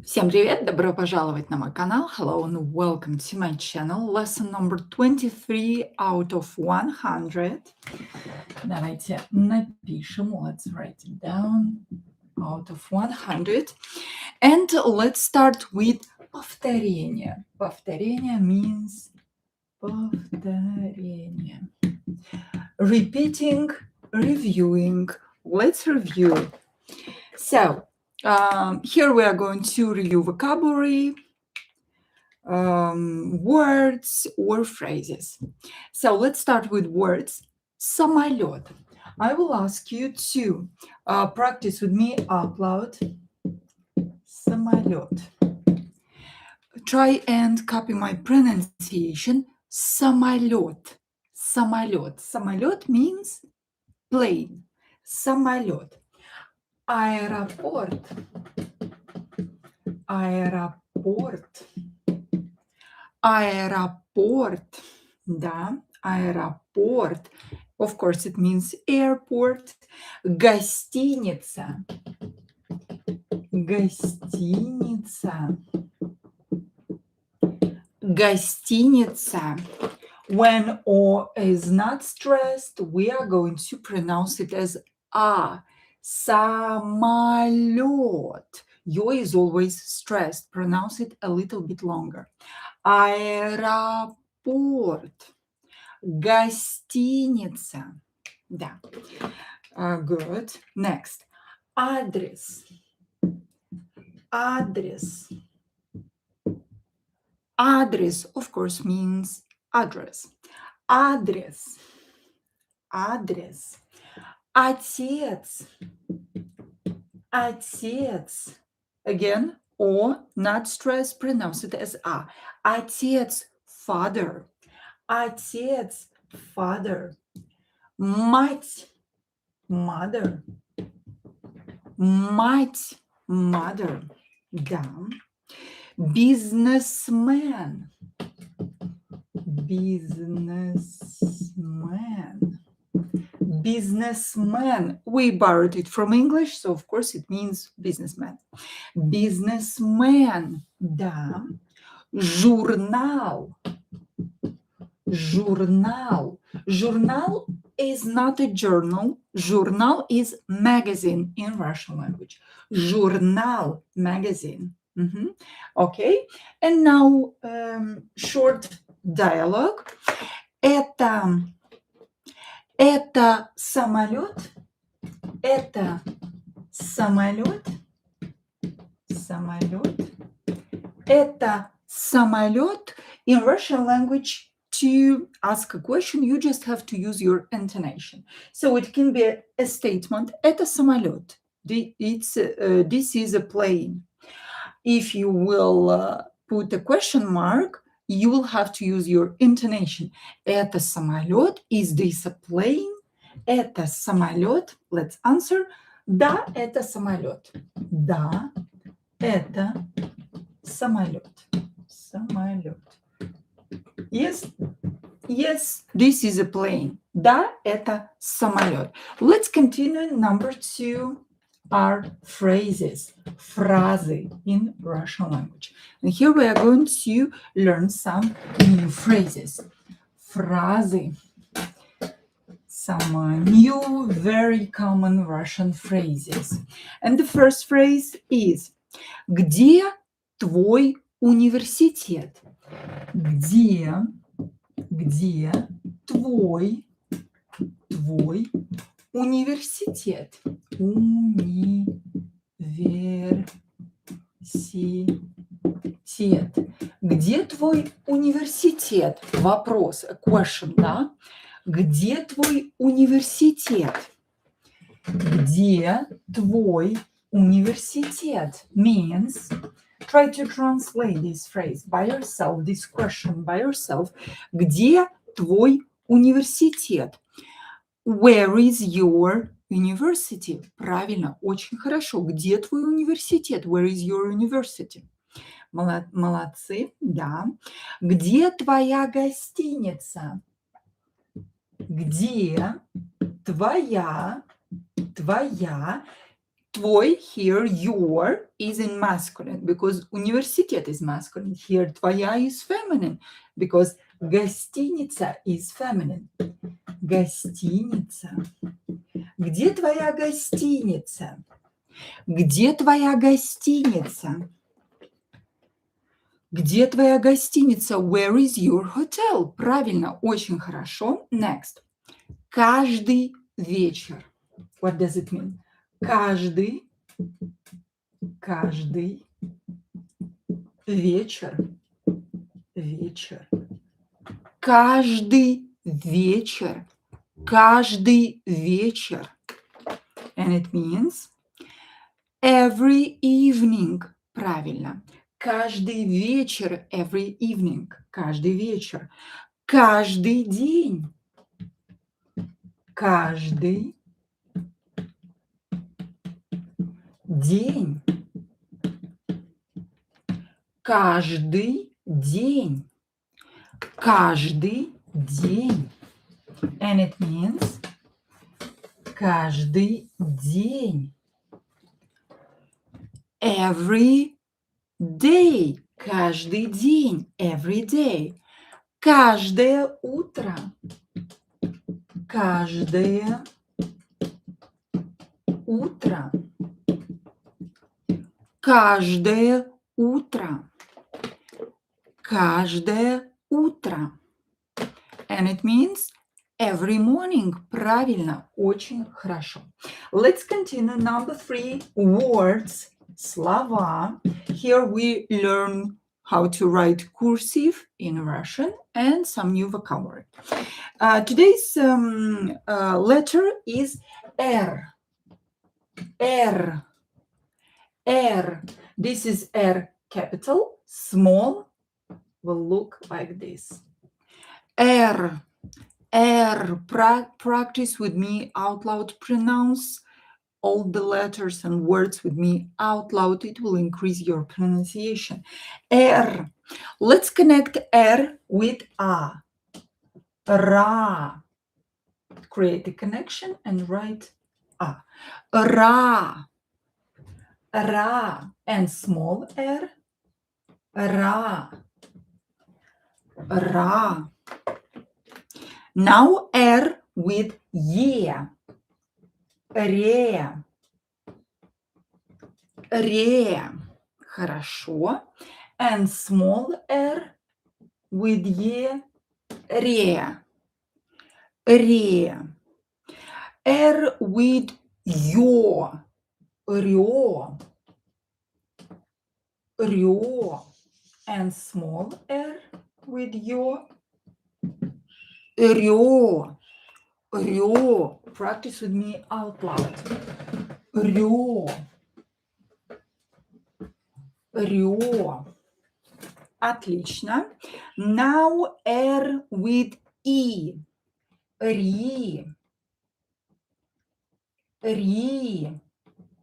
Всем привет! Добро пожаловать на мой канал. Hello and welcome to my channel. Lesson number 23 out of 100. Давайте напишем. Let's write it down. Out of 100. And let's start with повторение. Повторение means повторение. Repeating, reviewing. Let's review. So, here we are going to review vocabulary, words or phrases. So let's start with words. Самолет. I will ask you to practice with me out loud. Самолет. Try and copy my pronunciation. Самолет. Самолет. Самолет means plane. Самолет. Аэропорт. Аэропорт. Аэропорт. Да, аэропорт. Of course, it means airport. Гостиница. Гостиница. Гостиница. When O is not stressed, we are going to pronounce it as A. Самолет. Yo is always stressed. Pronounce it a little bit longer. Аэропорт. Гостиница. Да. Good. Next. Адрес. Адрес. Адрес, of course, means address. Адрес. Адрес. Отец. Отец. Again, O, not stress, pronounce it as A. Отец, father. Отец, father. Мать, mother. Мать, mother. Да. Businessman. Businessman. Businessman. We borrowed it from English, so of course it means businessman. Businessman. Да. Журнал. Журнал. Journal is not a journal. Journal is magazine in Russian language. Journal, magazine. Okay. And now short dialogue. Это самолет. Это самолет. Самолет. Это самолет. In Russian language, to ask a question, you just have to use your intonation. So it can be a statement. Это самолет. This is a plane. If you will put a question mark, you will have to use your intonation. Это самолет. Is this a plane? Это самолет. Let's answer. Да, это самолет. Да, это самолет. Самолет. Yes, this is a plane. Да, это самолет. Let's continue. Number 2 are phrases. Фразы in Russian language. And here we are going to learn some new phrases. Фразы. Some new, very common Russian phrases. And the first phrase is Где твой университет? Где твой университет? Университет. Где твой университет? Вопрос, a question, да? Где твой университет? Где твой университет? Means, try to translate this phrase by yourself, this question by yourself. Где твой университет? Where is your university? Правильно, очень хорошо. Где твой университет? Where is your university? Молодцы, да. Где твоя гостиница? Где твоя Твой, here, your is in masculine because университет is masculine. Here, твоя is feminine because гостиница is feminine. Гостиница. Где твоя гостиница? Где твоя гостиница? Где твоя гостиница? Where is your hotel? Правильно, очень хорошо. Next. Каждый вечер. What does it mean? Каждый вечер. Вечер. Каждый вечер. Каждый вечер. And it means every evening. Правильно. Каждый вечер. Every evening. Каждый вечер. Каждый день. Каждый день. Каждый день. Каждый день. And it means каждый день. Every day. Каждый день. Every day. Каждое утро. Каждое утро. Каждое утро. Каждое утро. And it means every morning. Правильно, очень хорошо. Let's continue. Number 3, words, слова. Here we learn how to write cursive in Russian and some new vocabulary. Today's letter is R. R. R. This is R capital, small, will look like this. R. R. Practice with me out loud. Pronounce all the letters and words with me out loud. It will increase your pronunciation. R. Let's connect R with A. Ra. Create a connection and write A. Ra. Ra. And small r. Ra. Ra. Now R with Ye. Re. Re. Хорошо. And small r with Ye. Re. Re. R with Yo. Ryo. Ryo. And small r with Yo. Ryo. Ryo. Practice with me out loud. Ryo. Ryo. Отлично. Now R with E. Ри. Ри.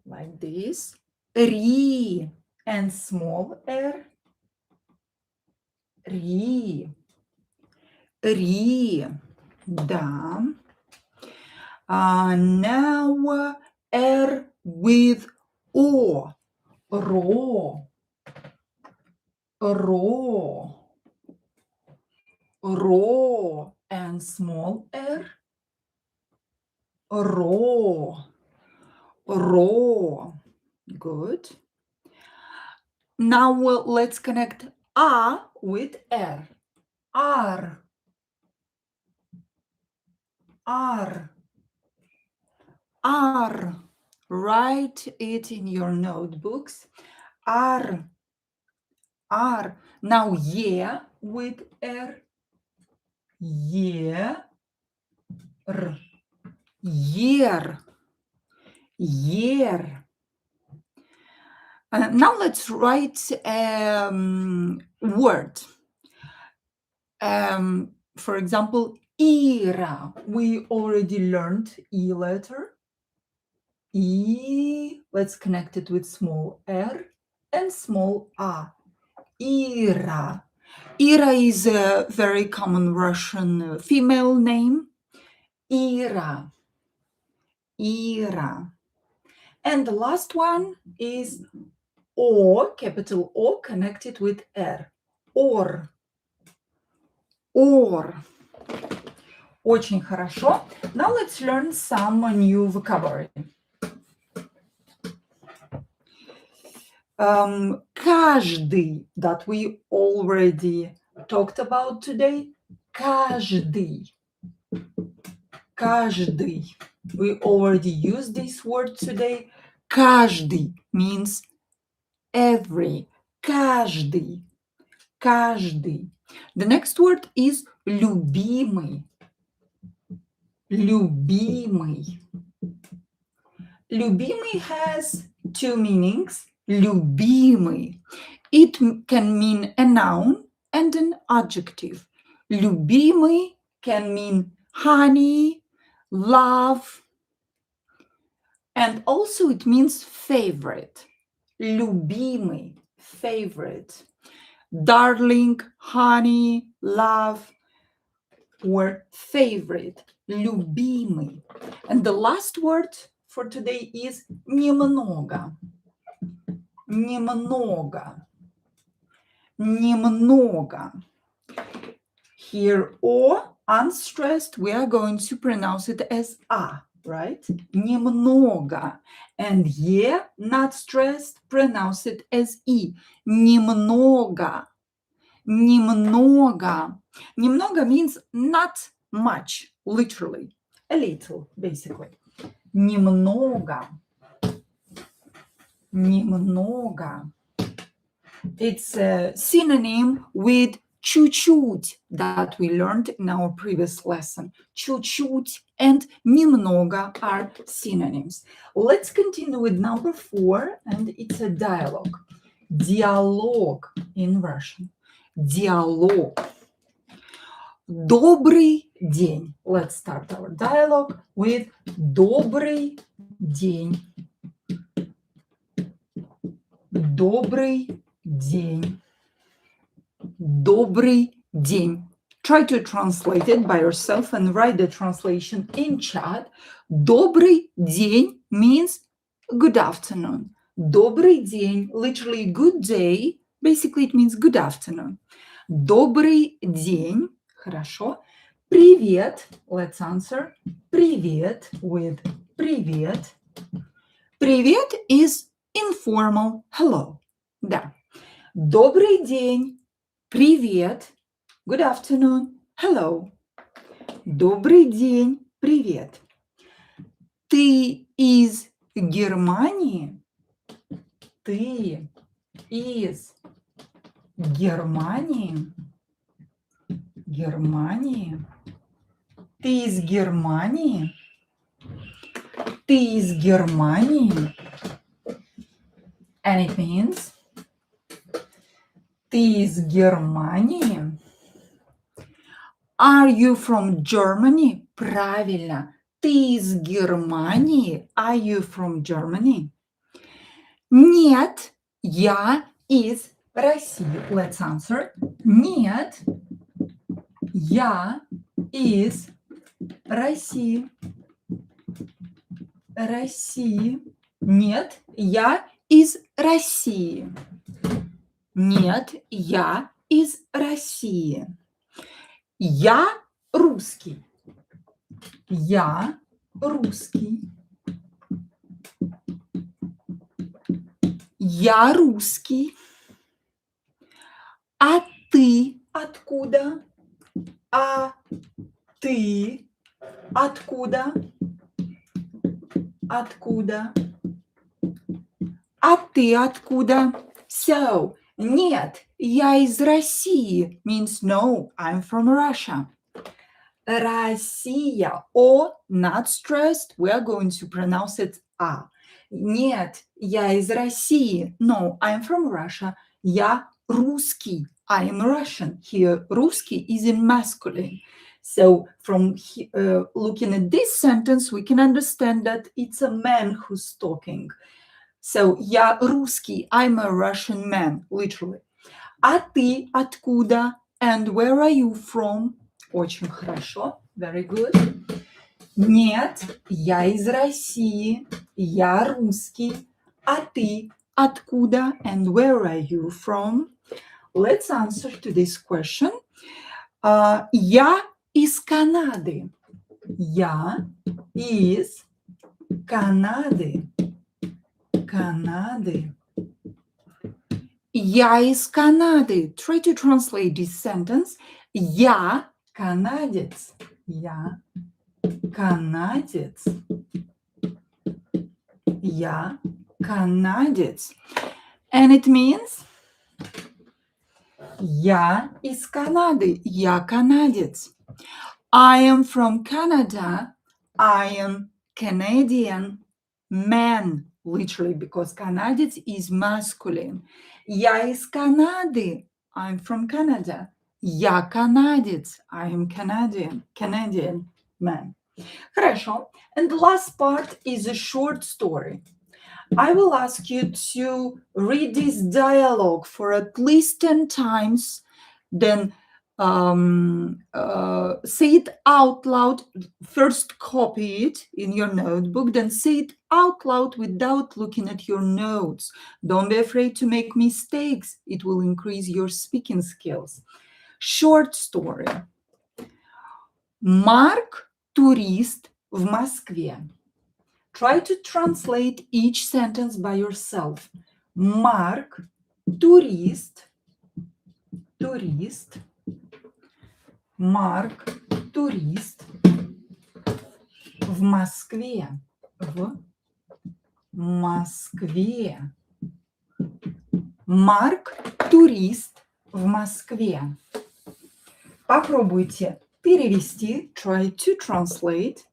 Like this. Ри. And small r. Ри. Ри. Да. Now R with O. Ро. Ро. Ро. And small r. Ро. Ро. Good. Now let's connect A with R. R. R. R. Write it in your notebooks. R. R. Now Ye with R. Ye. R. Year. Year. Now let's write word. For example, Ira. We already learned E letter. E. Let's connect it with small r and small a. Ira. Ira is a very common Russian female name. Ira. Ira. And the last one is O, capital O, connected with R. Or. Or. Очень хорошо. Now let's learn some new vocabulary. Каждый, that we already talked about today. Каждый. Каждый. We already used this word today. Каждый means every. Каждый. Каждый. The next word is любимый. Любимый. Любимый has two meanings. Любимый. It can mean a noun and an adjective. Любимый can mean honey, love, and also it means favorite. Любимый, favorite. Darling, honey, love, or favorite. Любимый. And the last word for today is немного. Немного. Немного. Here, O, unstressed, we are going to pronounce it as A, right? Немного. And E, not stressed, pronounce it as E. Немного. Немного. Немного means not much, literally. A little, basically. Немного. Немного. It's a synonym with чуть-чуть that we learned in our previous lesson. Чуть-чуть and немного are synonyms. Let's continue with number 4, and it's a dialogue. Диалог in Russian. Диалог. Добрый день. Let's start our dialogue with добрый день. Добрый день. Добрый день. Try to translate it by yourself and write the translation in chat. Добрый день means good afternoon. Добрый день, literally good day. Basically, it means good afternoon. Добрый день. Хорошо. Привет. Let's answer. Привет with привет. Привет is informal hello. Да. Добрый день. Привет. Good afternoon. Hello. Добрый день. Привет. Ты из Германии? Ты из Германии? Германии? Ты из Германии? Ты из Германии? And it means ты из Германии? Are you from Germany? Правильно. Ты из Германии? Are you from Germany? Нет, я из России. Let's answer. Нет, я из России. России. Нет, я из России. Нет, я из России. Я русский. Я русский. Я русский. А ты откуда? А ты откуда? Откуда? А ты откуда? So, нет, я из России means no, I'm from Russia. Россия, O, not stressed, we are going to pronounce it A. Нет, я из России. No, I'm from Russia. Я русский. I am Russian. Here, русский is in masculine. So from looking at this sentence, we can understand that it's a man who's talking. So, я русский. I'm a Russian man, literally. А ты откуда? And where are you from? Очень хорошо. Very good. Нет, я из России, я русский. А ты откуда? And where are you from? Let's answer to this question. Я из Канады. Я из Канады. Канады. Я из Канады. Try to translate this sentence. Я канадец. Я канадец. Я канадец. And it means я из Канады. Я канадец. I am from Canada. I am Canadian man. Literally, because канадец is masculine. Я из Канады. I'm from Canada. Я канадец. I am Canadian man. Хорошо. And the last part is a short story. I will ask you to read this dialogue for at least 10 times, then say it out loud. First copy it in your notebook, then say it out loud without looking at your notes. Don't be afraid to make mistakes. It will increase your speaking skills. Short story. Марк – турист в Москве. Try to translate each sentence by yourself. Марк – турист. Турист. Марк – турист в Москве. В Москве. Марк – турист в Москве. Попробуйте перевести. Try to translate.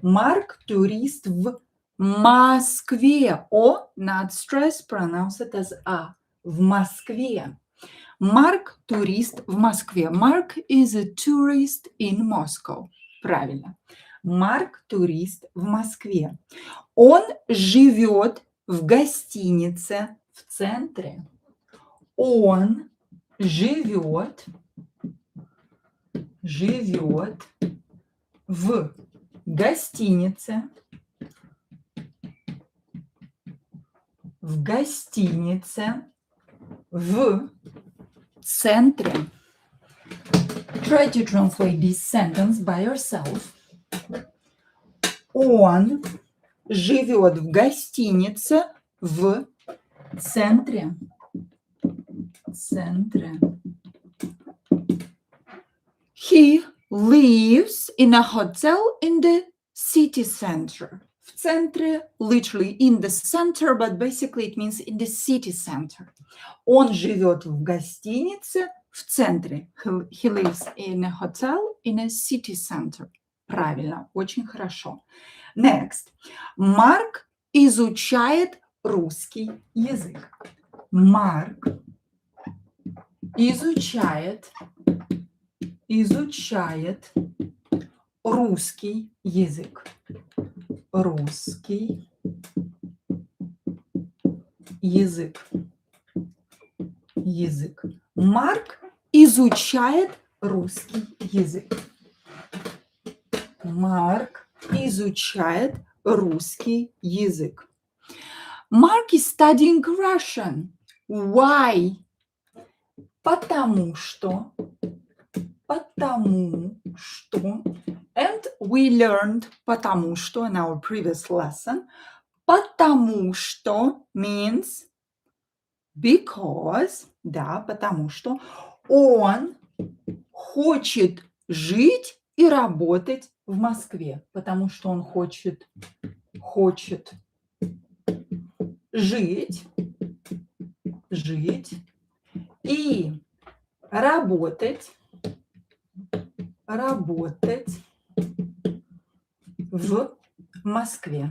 Марк – турист в Москве. O, not stress, pronounce it as A. В Москве. Марк – турист в Москве. Mark is a tourist in Moscow. Правильно. Марк – турист в Москве. Он живет в гостинице в центре. Он живет в гостинице в центре. Try to translate this sentence by yourself. Он живет в гостинице в центре. He lives in a hotel in the city center. В центре, literally in the center, but basically it means in the city center. Он живет в гостинице в центре. He lives in a hotel in a city center. Правильно, очень хорошо. Next. Марк изучает русский язык. Марк изучает русский язык. Русский язык. Марк изучает русский язык. Марк изучает русский язык. Mark is studying Russian. Why? Потому что. And we learned потому что in our previous lesson. Потому что means because. Да, потому что он хочет жить и работать в Москве. Потому что он хочет жить и работать в Москве.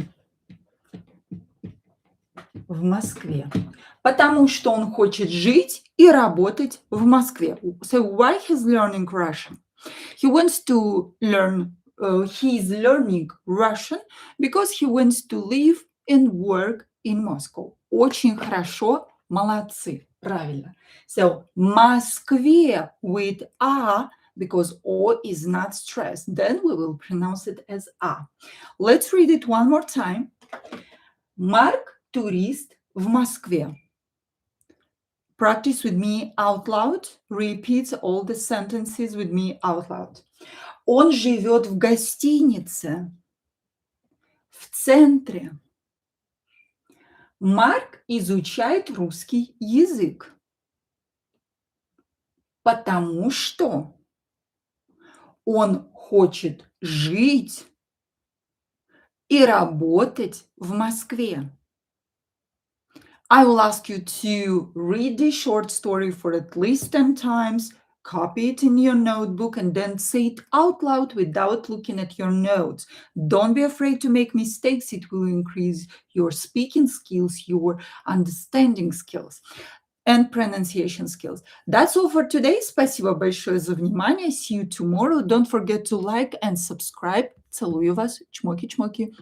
Потому что он хочет жить и работать в Москве. So why he's learning Russian? He wants to learn, he's learning Russian because he wants to live and work in Moscow. Очень хорошо, молодцы, правильно. So Москве with A, because O is not stressed. Then we will pronounce it as A. Let's read it one more time. Марк – турист в Москве. Practice with me out loud. Repeat all the sentences with me out loud. Он живет в гостинице в центре. Марк изучает русский язык, потому что он хочет жить и работать в Москве. I will ask you to read this short story for at least 10 times, copy it in your notebook, and then say it out loud without looking at your notes. Don't be afraid to make mistakes. It will increase your speaking skills, your understanding skills, and pronunciation skills. That's all for today. Спасибо большое за внимание. See you tomorrow. Don't forget to like and subscribe. Целую вас. Чмоки-чмоки.